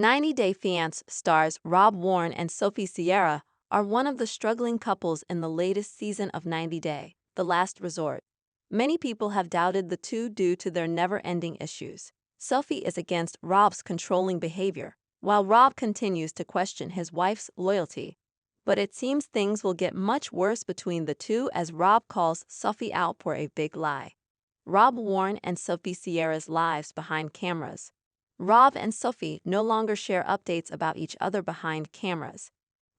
90 Day Fiancé stars Warne and Sophie are one of the struggling couples in the latest season of 90 Day, The Last Resort. Many people have doubted the two due to their never-ending issues. Sophie is against Rob's controlling behavior, while Rob continues to question his wife's loyalty. But it seems things will get much worse between the two as Rob calls Sophie out for a big lie. Warne and Sophie Sierra's lives behind cameras. Rob and Sophie no longer share updates about each other behind cameras.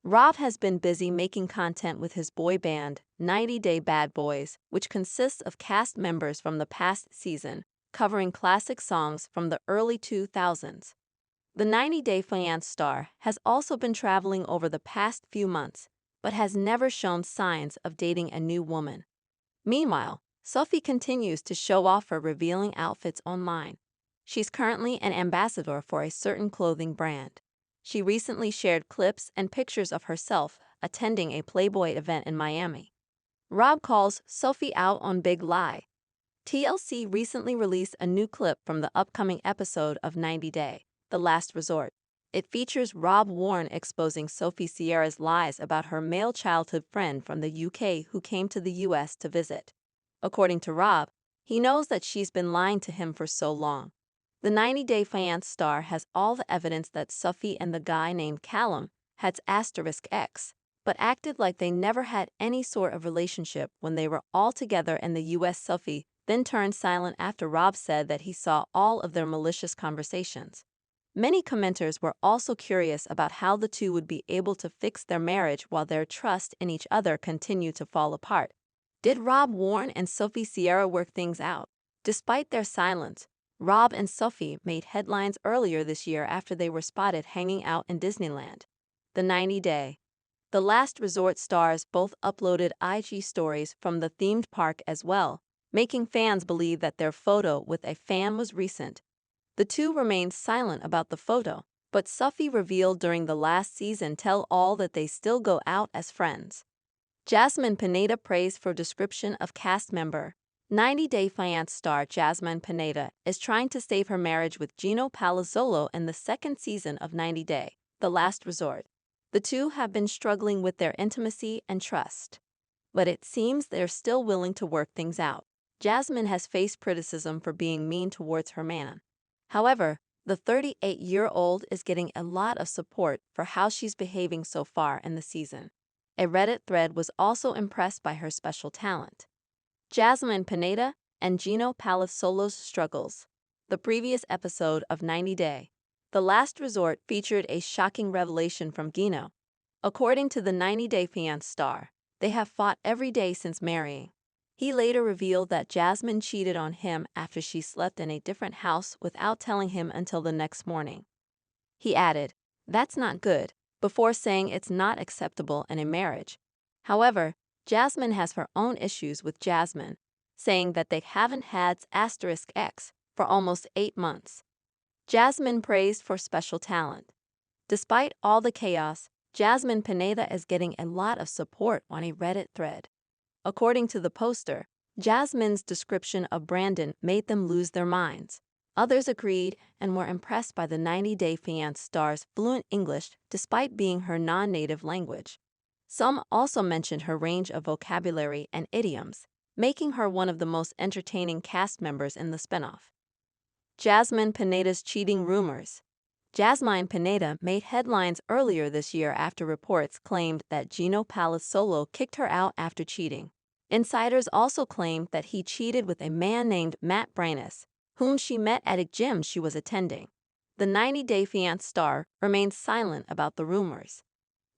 Rob has been busy making content with his boy band, 90 Day Bad Boys, which consists of cast members from the past season, covering classic songs from the early 2000s. The 90 Day Fiancé star has also been traveling over the past few months, but has never shown signs of dating a new woman. Meanwhile, Sophie continues to show off her revealing outfits online. She's currently an ambassador for a certain clothing brand. She recently shared clips and pictures of herself attending a Playboy event in Miami. Rob calls Sophie out on big lie. TLC recently released a new clip from the upcoming episode of 90 Day, The Last Resort. It features Warne exposing Sophie Sierra's lies about her male childhood friend from the UK who came to the US to visit. According to Rob, he knows that she's been lying to him for so long. The 90 Day Fiancé star has all the evidence that Sophie and the guy named Callum had *X, but acted like they never had any sort of relationship when they were all together in the US. Sophie then turned silent after Rob said that he saw all of their malicious conversations. Many commenters were also curious about how the two would be able to fix their marriage while their trust in each other continued to fall apart. Did Warne and Sophie Sierra work things out? Despite their silence, Rob and Sophie made headlines earlier this year after they were spotted hanging out in Disneyland. The 90 Day, The Last Resort stars both uploaded IG stories from the themed park as well, making fans believe that their photo with a fan was recent. The two remained silent about the photo, but Sophie revealed during the last season tell-all that they still go out as friends. Jasmine Pineda praised for description of cast member. 90 Day Fiancé star Jasmine Pineda is trying to save her marriage with Gino Palazzolo in the second season of 90 Day, The Last Resort. The two have been struggling with their intimacy and trust, but it seems they're still willing to work things out. Jasmine has faced criticism for being mean towards her man. However, the 38-year-old is getting a lot of support for how she's behaving so far in the season. A Reddit thread was also impressed by her special talent. Jasmine Pineda and Gino Palazzolo's struggles. The previous episode of 90 Day, The Last Resort featured a shocking revelation from Gino. According to the 90 Day Fiancé star, they have fought every day since marrying. He later revealed that Jasmine cheated on him after she slept in a different house without telling him until the next morning. He added, "That's not good," before saying it's not acceptable in a marriage. However, Jasmine has her own issues with Jasmine, saying that they haven't had *X for almost 8 months. Jasmine praised for special talent. Despite all the chaos, Jasmine Pineda is getting a lot of support on a Reddit thread. According to the poster, Jasmine's description of Brandon made them lose their minds. Others agreed and were impressed by the 90 Day Fiancé star's fluent English despite being her non-native language. Some also mentioned her range of vocabulary and idioms, making her one of the most entertaining cast members in the spinoff. Jasmine Pineda's cheating rumors. Jasmine Pineda made headlines earlier this year after reports claimed that Gino Palazzolo kicked her out after cheating. Insiders also claimed that he cheated with a man named Matt Branis, whom she met at a gym she was attending. The 90 Day Fiancé star remained silent about the rumors,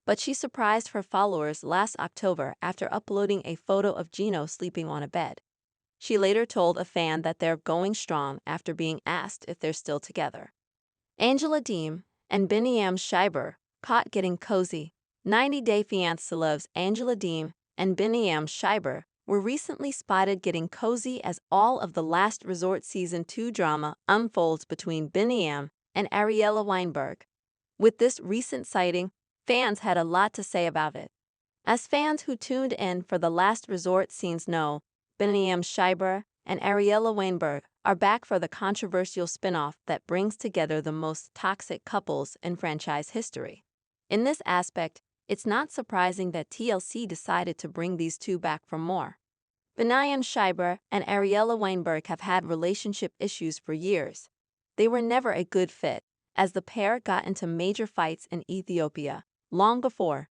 but she surprised her followers last October after uploading a photo of Gino sleeping on a bed. She later told a fan that they're going strong after being asked if they're still together. Angela Deem and Benam Schreiber caught getting cozy. 90 Day Fiancé celebs Angela Deem and Benam Schreiber were recently spotted getting cozy as all of The Last Resort Season 2 drama unfolds between Benam and Ariella Weinberg. With this recent sighting, fans had a lot to say about it. As fans who tuned in for The Last Resort scenes know, Benam Schreiber and Ariella Weinberg are back for the controversial spin-off that brings together the most toxic couples in franchise history. In this aspect, it's not surprising that TLC decided to bring these two back for more. Benam and Ariella Weinberg have had relationship issues for years. They were never a good fit, as the pair got into major fights in Ethiopia, long before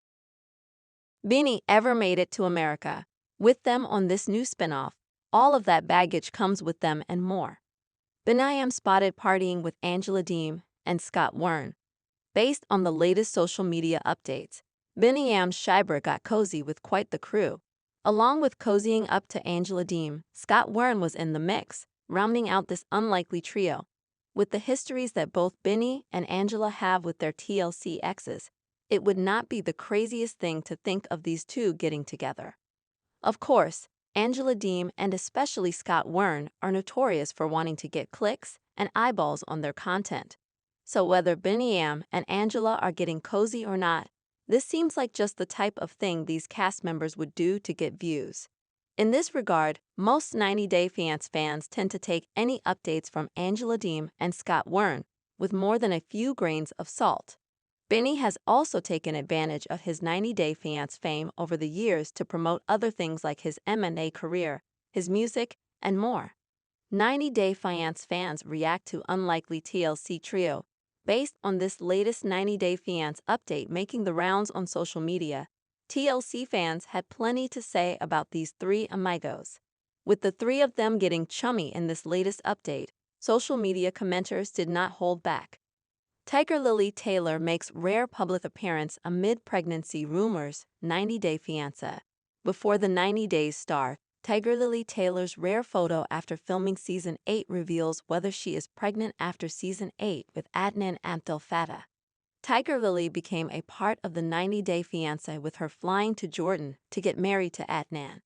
Benny ever made it to America. With them on this new spin-off, all of that baggage comes with them and more. Benam spotted partying with Angela Deem and Scott Warne. Based on the latest social media updates, Benam got cozy with quite the crew. Along with cozying up to Angela Deem, Scott Warne was in the mix, rounding out this unlikely trio. With the histories that both Benny and Angela have with their TLC exes, it would not be the craziest thing to think of these two getting together. Of course, Angela Deem and especially Scott Warne are notorious for wanting to get clicks and eyeballs on their content. So whether Benam and Angela are getting cozy or not, this seems like just the type of thing these cast members would do to get views. In this regard, most 90 Day Fiancé fans tend to take any updates from Angela Deem and Scott Warne with more than a few grains of salt. Benny has also taken advantage of his 90 Day Fiancé fame over the years to promote other things like his M&A career, his music, and more. 90 Day Fiancé fans react to unlikely TLC trio. Based on this latest 90 Day Fiancé update making the rounds on social media, TLC fans had plenty to say about these three amigos. With the three of them getting chummy in this latest update, social media commenters did not hold back. Tiger Lily Taylor makes rare public appearance amid pregnancy rumors, 90 Day Fiancé. Before the 90 Days star, Tiger Lily Taylor's rare photo after filming Season 8 reveals whether she is pregnant after Season 8 with Adnan Abdel Fattah. Tiger Lily became a part of the 90 Day Fiancé with her flying to Jordan to get married to Adnan.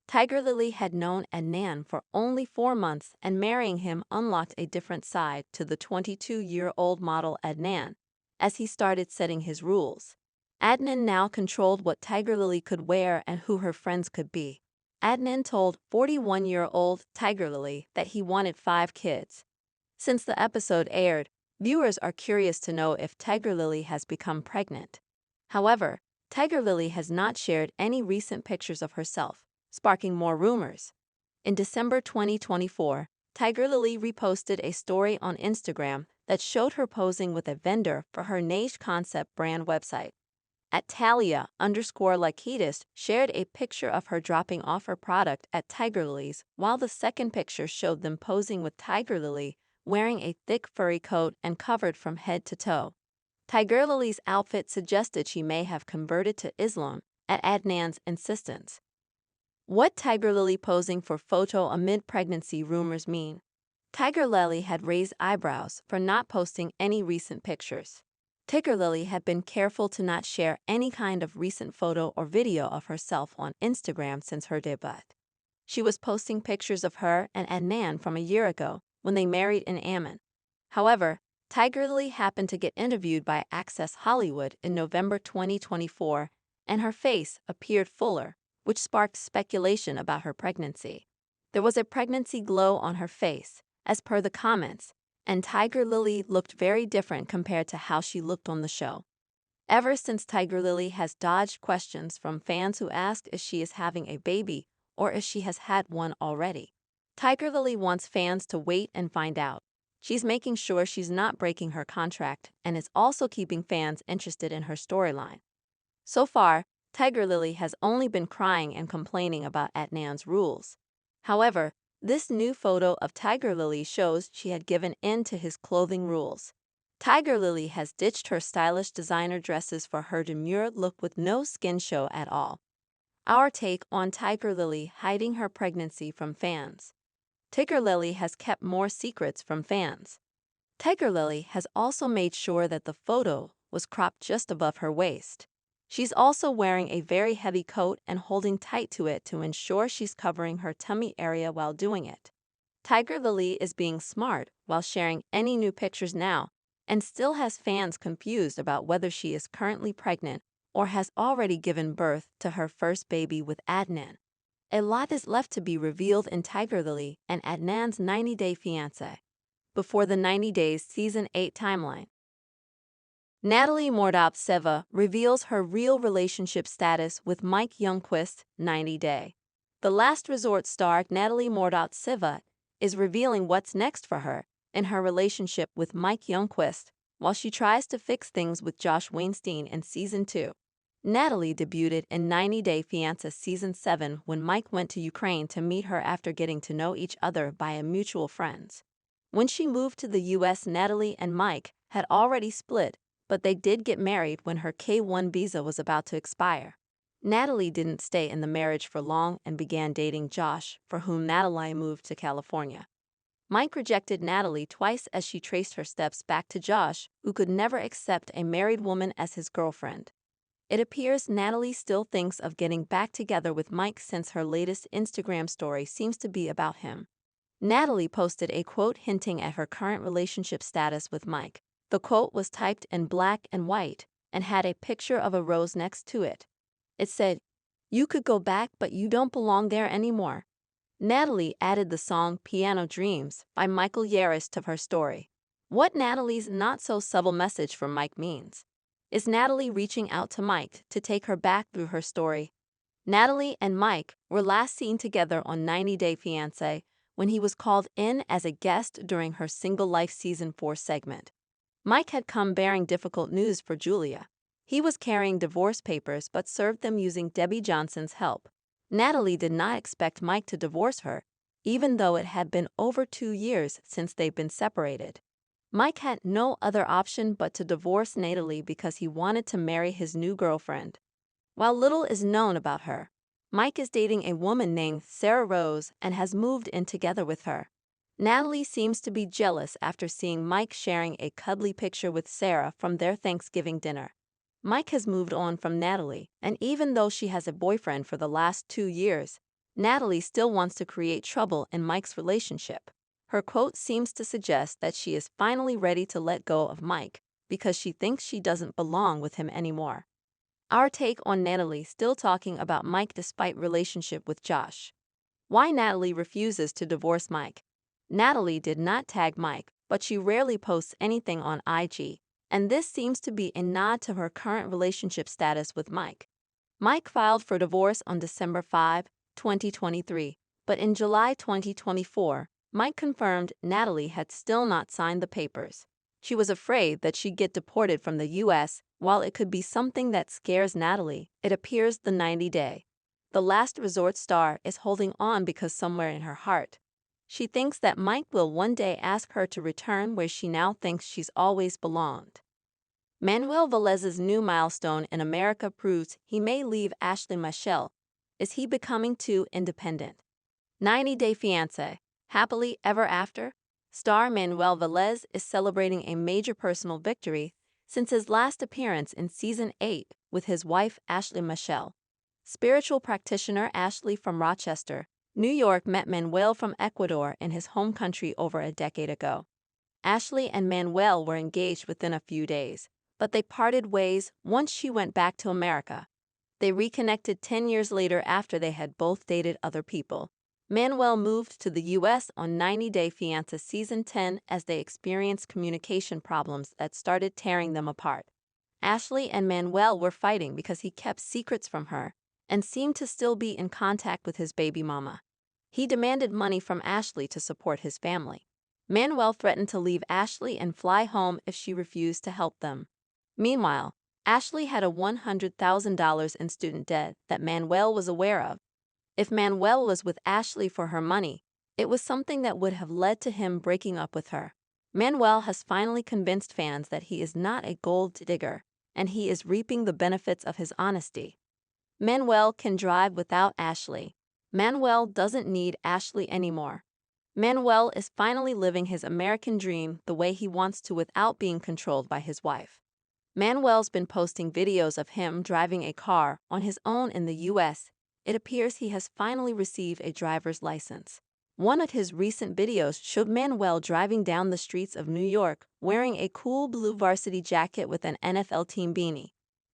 Tiger Lily had known Adnan for only 4 months, and marrying him unlocked a different side to the 22-year-old model Adnan, as he started setting his rules. Adnan now controlled what Tiger Lily could wear and who her friends could be. Adnan told 41-year-old Tiger Lily that he wanted 5 kids. Since the episode aired, viewers are curious to know if Tiger Lily has become pregnant. However, Tiger Lily has not shared any recent pictures of herself, sparking more rumors. In December 2024, Tiger Lily reposted a story on Instagram that showed her posing with a vendor for her niche concept brand website. At Talia_Lakidis shared a picture of her dropping off her product at Tiger Lily's, while the second picture showed them posing with Tiger Lily, wearing a thick furry coat and covered from head to toe. Tiger Lily's outfit suggested she may have converted to Islam at Adnan's insistence. What Tiger Lily posing for photo amid pregnancy rumors mean? Tiger Lily had raised eyebrows for not posting any recent pictures. Tiger Lily had been careful to not share any kind of recent photo or video of herself on Instagram since her debut. She was posting pictures of her and Adnan from a year ago when they married in Amman. However, Tiger Lily happened to get interviewed by Access Hollywood in November 2024, and her face appeared fuller, which sparked speculation about her pregnancy. There was a pregnancy glow on her face, as per the comments, and Tiger Lily looked very different compared to how she looked on the show. Ever since Tiger Lily has dodged questions from fans who asked if she is having a baby or if she has had one already, Tiger Lily wants fans to wait and find out. She's making sure she's not breaking her contract and is also keeping fans interested in her storyline. So far, Tiger Lily has only been crying and complaining about Adnan's rules. However, this new photo of Tiger Lily shows she had given in to his clothing rules. Tiger Lily has ditched her stylish designer dresses for her demure look with no skin show at all. Our take on Tiger Lily hiding her pregnancy from fans. Tiger Lily has kept more secrets from fans. Tiger Lily has also made sure that the photo was cropped just above her waist. She's also wearing a very heavy coat and holding tight to it to ensure she's covering her tummy area while doing it. Tiger Lily is being smart while sharing any new pictures now, and still has fans confused about whether she is currently pregnant or has already given birth to her first baby with Adnan. A lot is left to be revealed entirely and Adnan's 90-day fiancé. Before the 90 Days Season 8 timeline. Natalie Mordovtseva reveals her real relationship status with Mike Youngquist, 90 Day. The Last Resort star Natalie Mordovtseva is revealing what's next for her in her relationship with Mike Youngquist, while she tries to fix things with Josh Weinstein in Season 2. Natalie debuted in 90 Day Fiancé Season 7 when Mike went to Ukraine to meet her after getting to know each other via mutual friends. When she moved to the US, Natalie and Mike had already split, but they did get married when her K-1 visa was about to expire. Natalie didn't stay in the marriage for long and began dating Josh, for whom Natalie moved to California. Mike rejected Natalie twice as she traced her steps back to Josh, who could never accept a married woman as his girlfriend. It appears Natalie still thinks of getting back together with Mike since her latest Instagram story seems to be about him. Natalie posted a quote hinting at her current relationship status with Mike. The quote was typed in black and white and had a picture of a rose next to it. It said, "You could go back, but you don't belong there anymore." Natalie added the song Piano Dreams by Michael Yaris to her story. What Natalie's not-so-subtle message for Mike means. Is Natalie reaching out to Mike to take her back through her story? Natalie and Mike were last seen together on 90 Day Fiancé when he was called in as a guest during her Single Life Season 4 segment. Mike had come bearing difficult news for Julia. He was carrying divorce papers but served them using Debbie Johnson's help. Natalie did not expect Mike to divorce her, even though it had been over 2 years since they'd been separated. Mike had no other option but to divorce Natalie because he wanted to marry his new girlfriend. While little is known about her, Mike is dating a woman named Sarah Rose and has moved in together with her. Natalie seems to be jealous after seeing Mike sharing a cuddly picture with Sarah from their Thanksgiving dinner. Mike has moved on from Natalie, and even though she has a boyfriend for the last 2 years, Natalie still wants to create trouble in Mike's relationship. Her quote seems to suggest that she is finally ready to let go of Mike because she thinks she doesn't belong with him anymore. Our take on Natalie still talking about Mike despite relationship with Josh. Why Natalie refuses to divorce Mike. Natalie did not tag Mike, but she rarely posts anything on IG, and this seems to be a nod to her current relationship status with Mike. Mike filed for divorce on December 5, 2023, but in July 2024, Mike confirmed Natalie had still not signed the papers. She was afraid that she'd get deported from the US. While it could be something that scares Natalie, it appears the 90 Day. The Last Resort star is holding on because somewhere in her heart, she thinks that Mike will one day ask her to return where she now thinks she's always belonged. Manuel Velez's new milestone in America proves he may leave Ashley Michelle. Is he becoming too independent? 90 Day Fiancé, Happily Ever After? Star Manuel Velez is celebrating a major personal victory since his last appearance in Season 8 with his wife Ashley Michelle. Spiritual practitioner Ashley from Rochester, New York met Manuel from Ecuador in his home country over a decade ago. Ashley and Manuel were engaged within a few days, but they parted ways once she went back to America. They reconnected 10 years later after they had both dated other people. Manuel moved to the U.S. on 90 Day Fiancé Season 10 as they experienced communication problems that started tearing them apart. Ashley and Manuel were fighting because he kept secrets from her and seemed to still be in contact with his baby mama. He demanded money from Ashley to support his family. Manuel threatened to leave Ashley and fly home if she refused to help them. Meanwhile, Ashley had a $100,000 in student debt that Manuel was aware of. If Manuel was with Ashley for her money, it was something that would have led to him breaking up with her. Manuel has finally convinced fans that he is not a gold digger, and he is reaping the benefits of his honesty. Manuel can drive without Ashley. Manuel doesn't need Ashley anymore. Manuel is finally living his American dream the way he wants to without being controlled by his wife. Manuel's been posting videos of him driving a car on his own in the U.S. It appears he has finally received a driver's license. One of his recent videos showed Manuel driving down the streets of New York wearing a cool blue varsity jacket with an NFL team beanie.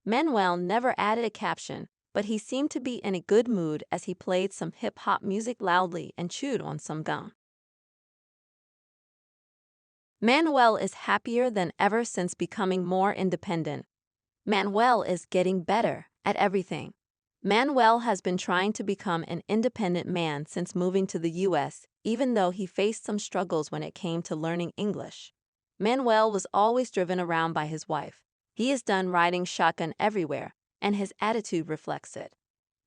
Manuel never added a caption, but he seemed to be in a good mood as he played some hip-hop music loudly and chewed on some gum. Manuel is happier than ever since becoming more independent. Manuel is getting better at everything. Manuel has been trying to become an independent man since moving to the US, even though he faced some struggles when it came to learning English. Manuel was always driven around by his wife. He is done riding shotgun everywhere, and his attitude reflects it.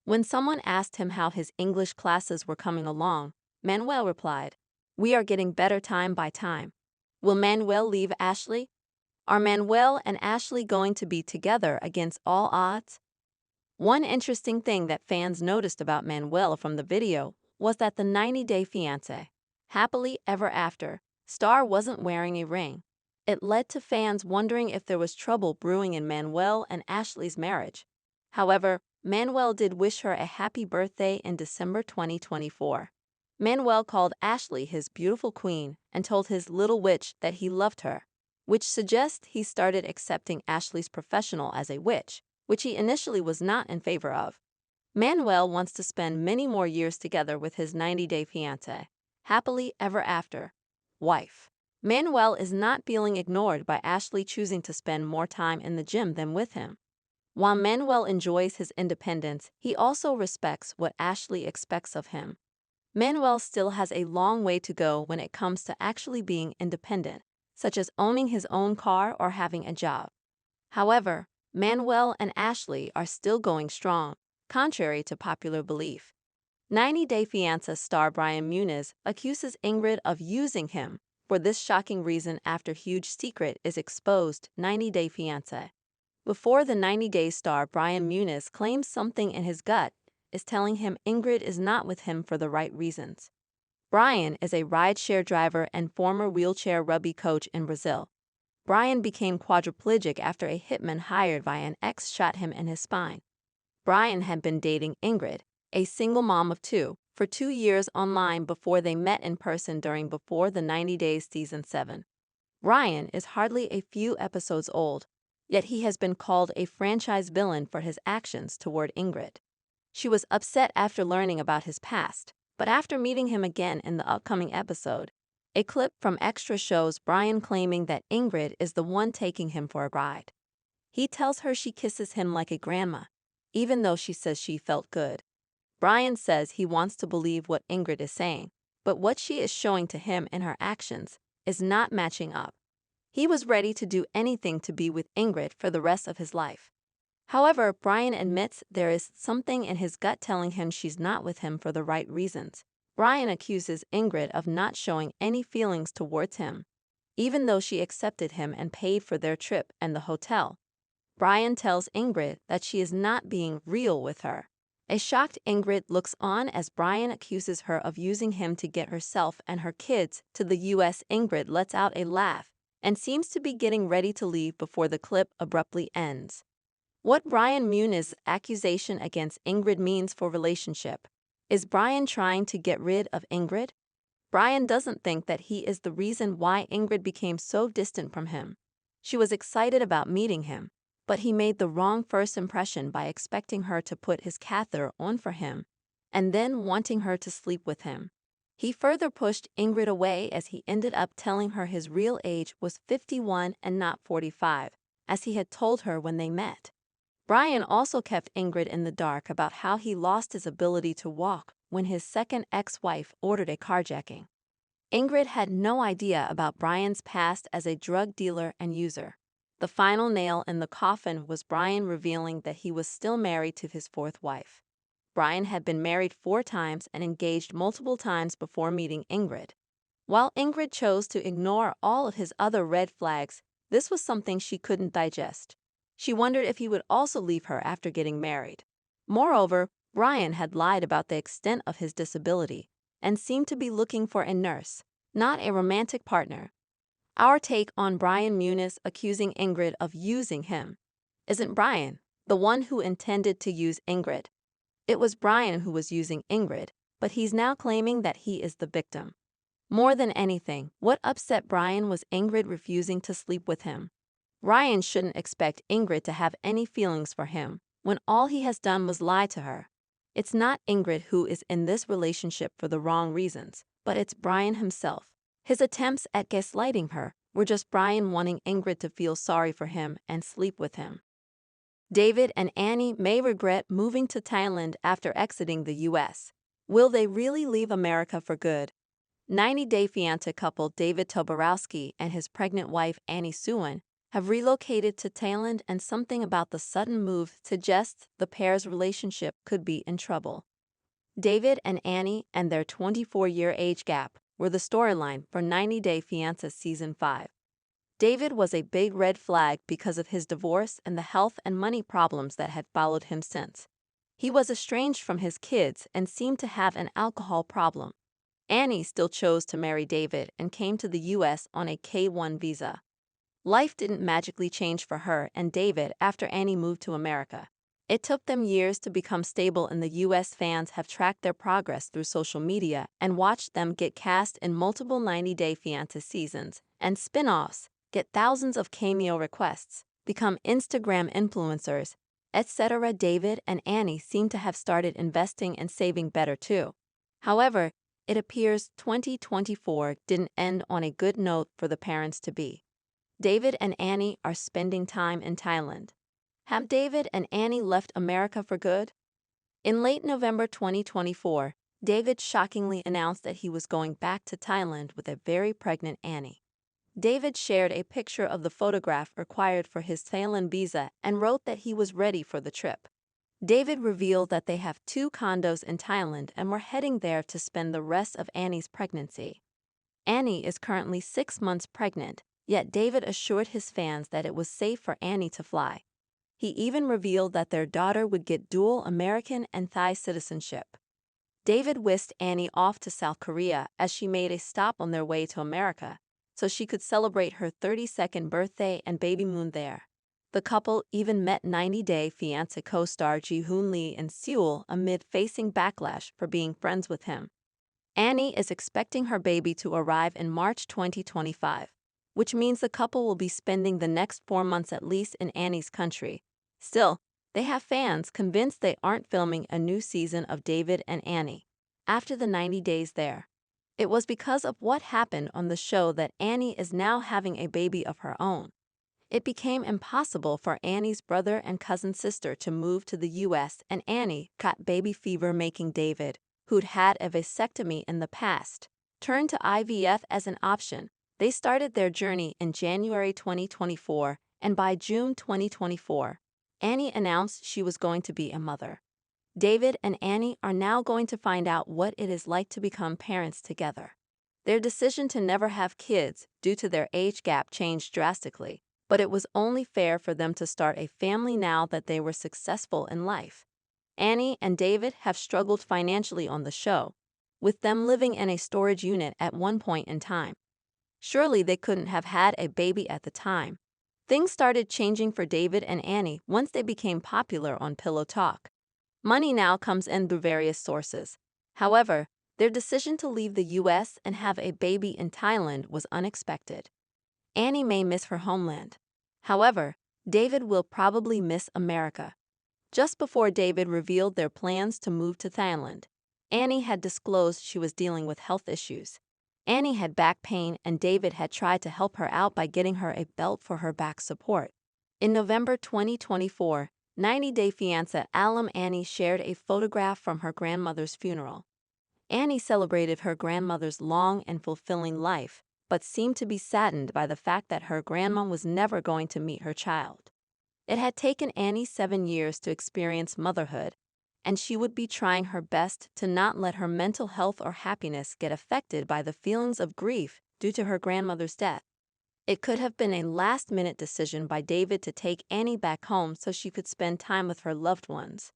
When someone asked him how his English classes were coming along, Manuel replied, "We are getting better time by time." Will Manuel leave Ashley? Are Manuel and Ashley going to be together against all odds? One interesting thing that fans noticed about Manuel from the video was that the 90-day fiancé, happily ever after, star wasn't wearing a ring. It led to fans wondering if there was trouble brewing in Manuel and Ashley's marriage. However, Manuel did wish her a happy birthday in December 2024. Manuel called Ashley his beautiful queen and told his little witch that he loved her, which suggests he started accepting Ashley's professional as a witch, which he initially was not in favor of. Manuel wants to spend many more years together with his 90-day fiancé, happily ever after, wife. Manuel is not feeling ignored by Ashley choosing to spend more time in the gym than with him. While Manuel enjoys his independence, he also respects what Ashley expects of him. Manuel still has a long way to go when it comes to actually being independent, such as owning his own car or having a job. However, Manuel and Ashley are still going strong, contrary to popular belief. 90-Day Fiancé star Brian Muniz accuses Ingrid of using him for this shocking reason after huge secret is exposed. 90-Day Fiancé. Before the 90 Days star Brian Muniz claims something in his gut is telling him Ingrid is not with him for the right reasons. Brian is a rideshare driver and former wheelchair rugby coach in Brazil. Brian became quadriplegic after a hitman hired by an ex shot him in his spine. Brian had been dating Ingrid, a single mom of two, for 2 years online before they met in person during Before the 90 Days Season 7. Brian is hardly a few episodes old, yet he has been called a franchise villain for his actions toward Ingrid. She was upset after learning about his past, but after meeting him again in the upcoming episode, a clip from Extra shows Brian claiming that Ingrid is the one taking him for a ride. He tells her she kisses him like a grandma, even though she says she felt good. Brian says he wants to believe what Ingrid is saying, but what she is showing to him in her actions is not matching up. He was ready to do anything to be with Ingrid for the rest of his life. However, Brian admits there is something in his gut telling him she's not with him for the right reasons. Brian accuses Ingrid of not showing any feelings towards him, even though she accepted him and paid for their trip and the hotel. Brian tells Ingrid that she is not being real with her. A shocked Ingrid looks on as Brian accuses her of using him to get herself and her kids to the US. Ingrid lets out a laugh and seems to be getting ready to leave before the clip abruptly ends. What Brian Muniz's accusation against Ingrid means for relationship. Is Brian trying to get rid of Ingrid? Brian doesn't think that he is the reason why Ingrid became so distant from him. She was excited about meeting him, but he made the wrong first impression by expecting her to put his catheter on for him and then wanting her to sleep with him. He further pushed Ingrid away as he ended up telling her his real age was 51 and not 45, as he had told her when they met. Brian also kept Ingrid in the dark about how he lost his ability to walk when his second ex-wife ordered a carjacking. Ingrid had no idea about Brian's past as a drug dealer and user. The final nail in the coffin was Brian revealing that he was still married to his fourth wife. Brian had been married 4 times and engaged multiple times before meeting Ingrid. While Ingrid chose to ignore all of his other red flags, this was something she couldn't digest. She wondered if he would also leave her after getting married. Moreover, Brian had lied about the extent of his disability and seemed to be looking for a nurse, not a romantic partner. Our take on Brian Muniz accusing Ingrid of using him. Isn't Brian the one who intended to use Ingrid? It was Brian who was using Ingrid, but he's now claiming that he is the victim. More than anything, what upset Brian was Ingrid refusing to sleep with him. Brian shouldn't expect Ingrid to have any feelings for him when all he has done was lie to her. It's not Ingrid who is in this relationship for the wrong reasons, but it's Brian himself. His attempts at gaslighting her were just Brian wanting Ingrid to feel sorry for him and sleep with him. David and Annie may regret moving to Thailand after exiting the U.S. Will they really leave America for good? 90-day fiancé couple David Toborowski and his pregnant wife Annie Suwan have relocated to Thailand, and something about the sudden move suggests the pair's relationship could be in trouble. David and Annie and their 24-year age gap were the storyline for 90-Day Fiancé Season 5. David was a big red flag because of his divorce and the health and money problems that had followed him since. He was estranged from his kids and seemed to have an alcohol problem. Annie still chose to marry David and came to the U.S. on a K-1 visa. Life didn't magically change for her and David after Annie moved to America. It took them years to become stable in the U.S. Fans have tracked their progress through social media and watched them get cast in multiple 90-Day Fiancé seasons and spin-offs, get thousands of cameo requests, become Instagram influencers, etc. David and Annie seem to have started investing and saving better too. However, it appears 2024 didn't end on a good note for the parents-to-be. David and Annie are spending time in Thailand. Have David and Annie left America for good? In late November 2024, David shockingly announced that he was going back to Thailand with a very pregnant Annie. David shared a picture of the photograph required for his Thailand visa and wrote that he was ready for the trip. David revealed that they have 2 condos in Thailand and were heading there to spend the rest of Annie's pregnancy. Annie is currently 6 months pregnant, yet David assured his fans that it was safe for Annie to fly. He even revealed that their daughter would get dual American and Thai citizenship. David whisked Annie off to South Korea as she made a stop on their way to America, so she could celebrate her 32nd birthday and baby moon there. The couple even met 90-Day Fiancé co-star Ji-hoon Lee in Seoul amid facing backlash for being friends with him. Annie is expecting her baby to arrive in March 2025, which means the couple will be spending the next 4 months at least in Annie's country. Still, they have fans convinced they aren't filming a new season of David and Annie after the 90 days there. It was because of what happened on the show that Annie is now having a baby of her own. It became impossible for Annie's brother and cousin sister to move to the U.S., and Annie caught baby fever, making David, who'd had a vasectomy in the past, turn to IVF as an option. They started their journey in January 2024, and by June 2024, Annie announced she was going to be a mother. David and Annie are now going to find out what it is like to become parents together. Their decision to never have kids due to their age gap changed drastically, but it was only fair for them to start a family now that they were successful in life. Annie and David have struggled financially on the show, with them living in a storage unit at one point in time. Surely they couldn't have had a baby at the time. Things started changing for David and Annie once they became popular on Pillow Talk. Money now comes in through various sources. However, their decision to leave the U.S. and have a baby in Thailand was unexpected. Annie may miss her homeland. However, David will probably miss America. Just before David revealed their plans to move to Thailand, Annie had disclosed she was dealing with health issues. Annie had back pain, and David had tried to help her out by getting her a belt for her back support. In November 2024, 90-Day Fiancé alum Annie shared a photograph from her grandmother's funeral. Annie celebrated her grandmother's long and fulfilling life, but seemed to be saddened by the fact that her grandma was never going to meet her child. It had taken Annie 7 years to experience motherhood, and she would be trying her best to not let her mental health or happiness get affected by the feelings of grief due to her grandmother's death. It could have been a last-minute decision by David to take Annie back home so she could spend time with her loved ones.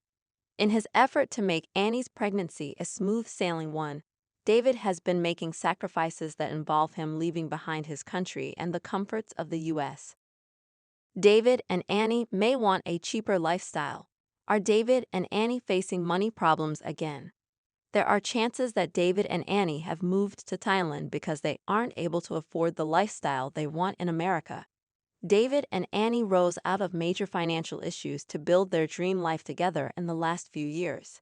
In his effort to make Annie's pregnancy a smooth-sailing one, David has been making sacrifices that involve him leaving behind his country and the comforts of the U.S. David and Annie may want a cheaper lifestyle. Are David and Annie facing money problems again? There are chances that David and Annie have moved to Thailand because they aren't able to afford the lifestyle they want in America. David and Annie rose out of major financial issues to build their dream life together in the last few years.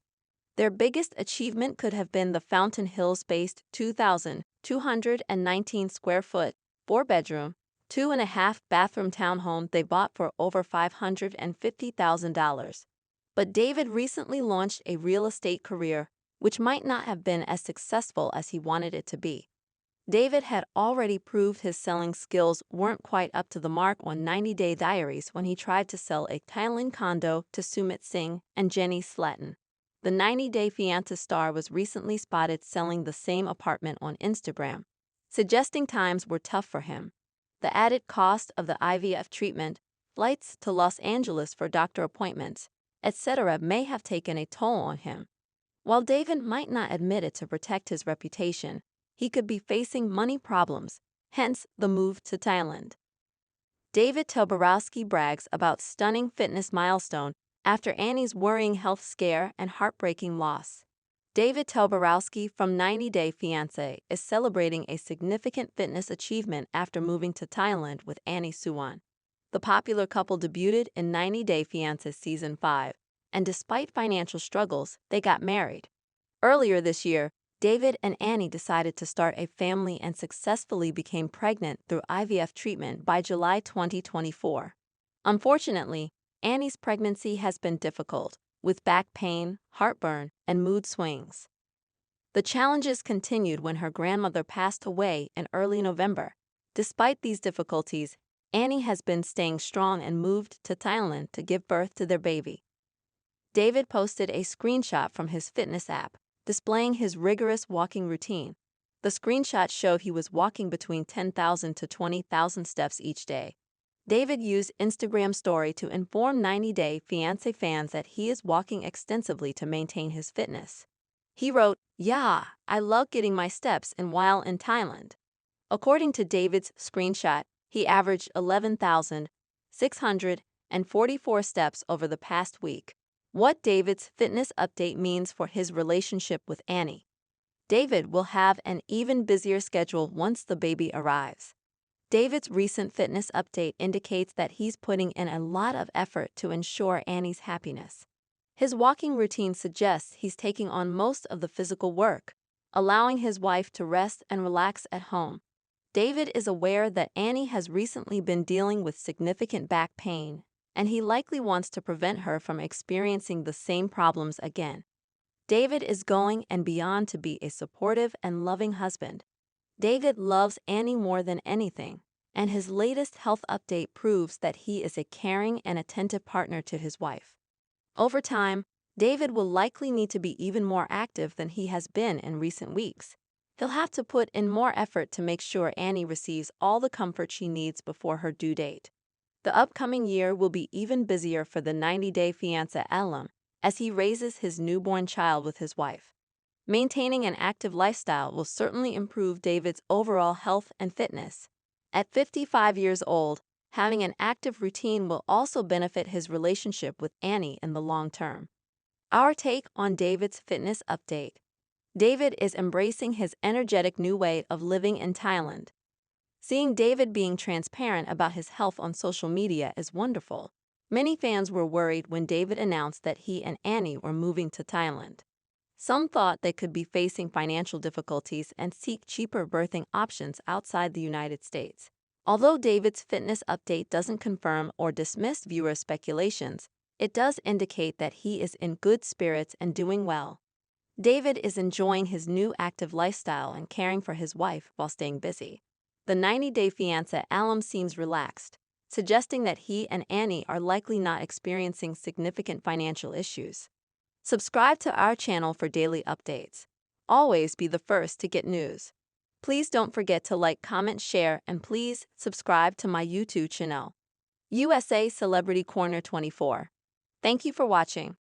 Their biggest achievement could have been the Fountain Hills-based 2,219 square foot, 4-bedroom, 2.5-bathroom townhome they bought for over $550,000. But David recently launched a real estate career, which might not have been as successful as he wanted it to be. David had already proved his selling skills weren't quite up to the mark on 90 Day Diaries when he tried to sell a Thailand condo to Sumit Singh and Jenny Slatton. The 90 Day Fiancé star was recently spotted selling the same apartment on Instagram, suggesting times were tough for him. The added cost of the IVF treatment, flights to Los Angeles for doctor appointments, etc. may have taken a toll on him. While David might not admit it to protect his reputation, he could be facing money problems, hence the move to Thailand. David Toborowski brags about stunning fitness milestone after Annie's worrying health scare and heartbreaking loss. David Toborowski from 90 Day Fiancé is celebrating a significant fitness achievement after moving to Thailand with Annie Suwan. The popular couple debuted in 90 Day Fiancé Season 5, and despite financial struggles, they got married. Earlier this year, David and Annie decided to start a family and successfully became pregnant through IVF treatment by July 2024. Unfortunately, Annie's pregnancy has been difficult, with back pain, heartburn, and mood swings. The challenges continued when her grandmother passed away in early November. Despite these difficulties, Annie has been staying strong and moved to Thailand to give birth to their baby. David posted a screenshot from his fitness app, displaying his rigorous walking routine. The screenshot showed he was walking between 10,000 to 20,000 steps each day. David used Instagram Story to inform 90 Day Fiancé fans that he is walking extensively to maintain his fitness. He wrote, "Yeah, I love getting my steps in while in Thailand." According to David's screenshot, he averaged 11,644 steps over the past week. What David's fitness update means for his relationship with Annie. David will have an even busier schedule once the baby arrives. David's recent fitness update indicates that he's putting in a lot of effort to ensure Annie's happiness. His walking routine suggests he's taking on most of the physical work, allowing his wife to rest and relax at home. David is aware that Annie has recently been dealing with significant back pain, and he likely wants to prevent her from experiencing the same problems again. David is going and beyond to be a supportive and loving husband. David loves Annie more than anything, and his latest health update proves that he is a caring and attentive partner to his wife. Over time, David will likely need to be even more active than he has been in recent weeks. He'll have to put in more effort to make sure Annie receives all the comfort she needs before her due date. The upcoming year will be even busier for the 90 Day Fiancé alum as he raises his newborn child with his wife. Maintaining an active lifestyle will certainly improve David's overall health and fitness. At 55 years old, having an active routine will also benefit his relationship with Annie in the long term. Our take on David's fitness update. David is embracing his energetic new way of living in Thailand. Seeing David being transparent about his health on social media is wonderful. Many fans were worried when David announced that he and Annie were moving to Thailand. Some thought they could be facing financial difficulties and seek cheaper birthing options outside the United States. Although David's fitness update doesn't confirm or dismiss viewer speculations, it does indicate that he is in good spirits and doing well. David is enjoying his new active lifestyle and caring for his wife while staying busy. The 90 Day Fiancé alum seems relaxed, suggesting that he and Annie are likely not experiencing significant financial issues. Subscribe to our channel for daily updates. Always be the first to get news. Please don't forget to like, comment, share, and please subscribe to my YouTube channel, USA Celebrity Corner 24. Thank you for watching.